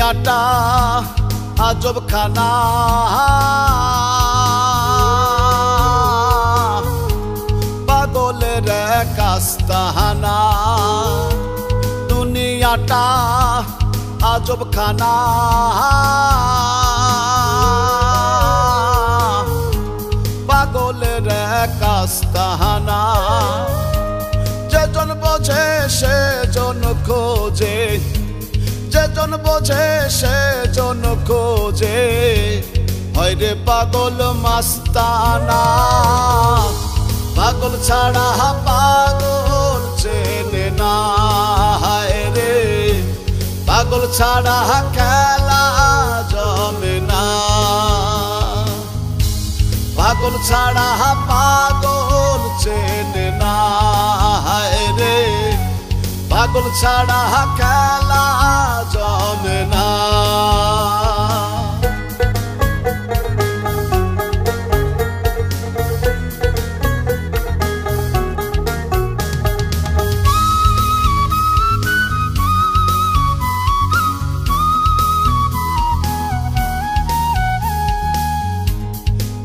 দুনিয়াটা আজব খানা পাগলের কাস্তাহানা দুনিয়াটা আজব খানা পাগলের কাস্তাহানা যেজন বোঝে সেজন খোঁজে যেজন বোঝে সেজন খোঁজে হয় রে পাগল মাস্তানা পাগল ছাড়া পাগল চেনে না হায় রে পাগল ছাড়া খেলা জমে না পাগল ছাড়া পাগল চেনে না হায় রে পাগল ছাড়া খেলা জমে না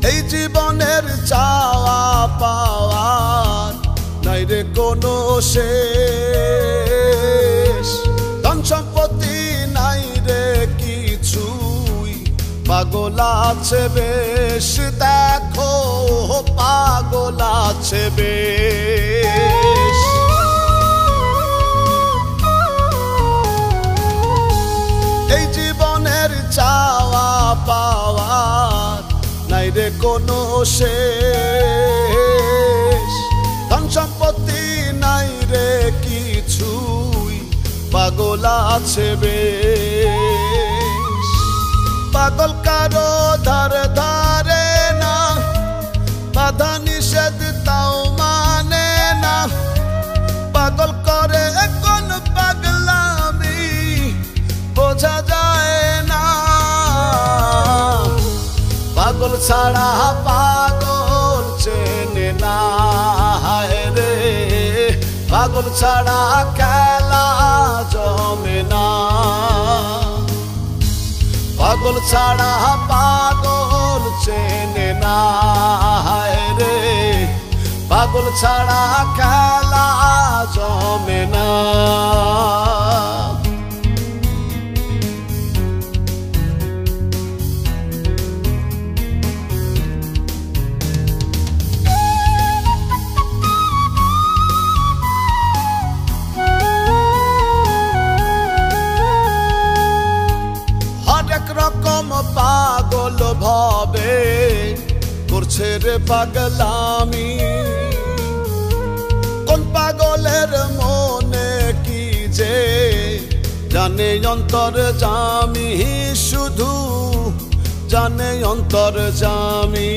এই জীবনের চাওয়া পাওয়ার নাই রে কোনো শেষ ধন সম্পত্তি নাই রে কিছুই পাগল আছে বেশ দেখো পাগল আছে বেশ এই জীবনের চাওয়া পাওয়ার নাই রে কোনো শেষ ধন সম্পত্তি নাই রে কিছুই পাগল আছে বেশ পাগল কারো ধারে ধারে না বাধা নিষেধ তাও মানে না পাগল করে কোন পাগলামি বোঝা যায় না পাগল ছাড়া পাগল চেনে না হায় রে পাগল ছাড়া খেলা জমে না পাগল ছাড়া পাগল চেনে না হায় রে পাগল ছাড়া খেলা জমে না রকম পাগল ভাবে করছে রে পাগলামি কোন পাগলের মনে কি যে জানে অন্তর জামি শুধু জানে অন্তর জামি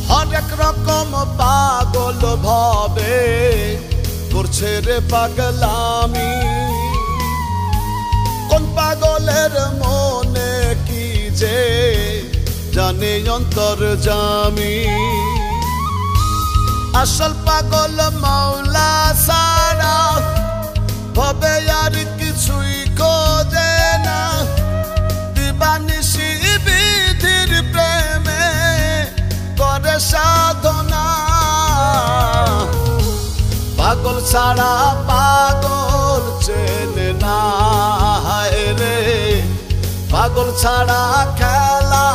হরেক রকম পাগল ভাবে করছে রে পাগলামি কোন পাগলের মনে কি যে জানে অন্তর জামি আসল পাগল মাওলা সারা ভবে আর কিছুই খোঁজে না দিবানিশি বিধির প্রেমে করে সাধনা পাগল ছাড়া পাগল চেনে না হায় রে পাগল ছাড়া খেলা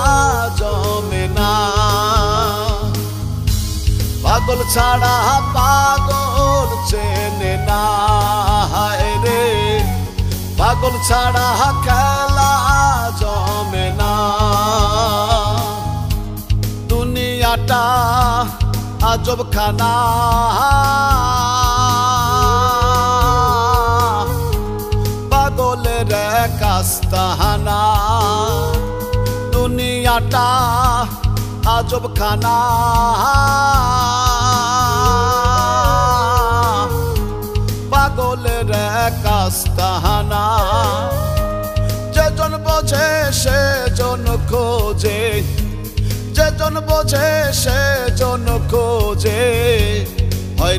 জমে না পাগল ছাড়া পাগল চেনে না হায় রে পাগল ছাড়া খেলা জমে না দুনিয়াটা আজব খানা পাগলের কাস্তাহানা দুনিয়াটা আজব খানা পাগলের কাস্তাহানা যেজন বোঝে সেজন খোঁজে যেজন বোঝে সেজন খোঁজে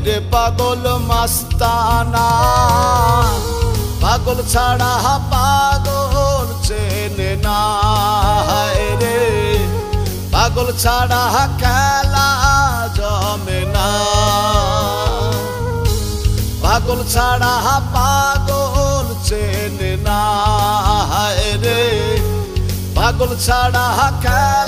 রে পাগল মাস্তানা পাগল ছাড়া পাগল চেনে না রে পাগল ছাড়া খেলা জমে না পাগল ছাড়া পাগল চেনে না রে পাগল ছাড়া খেলা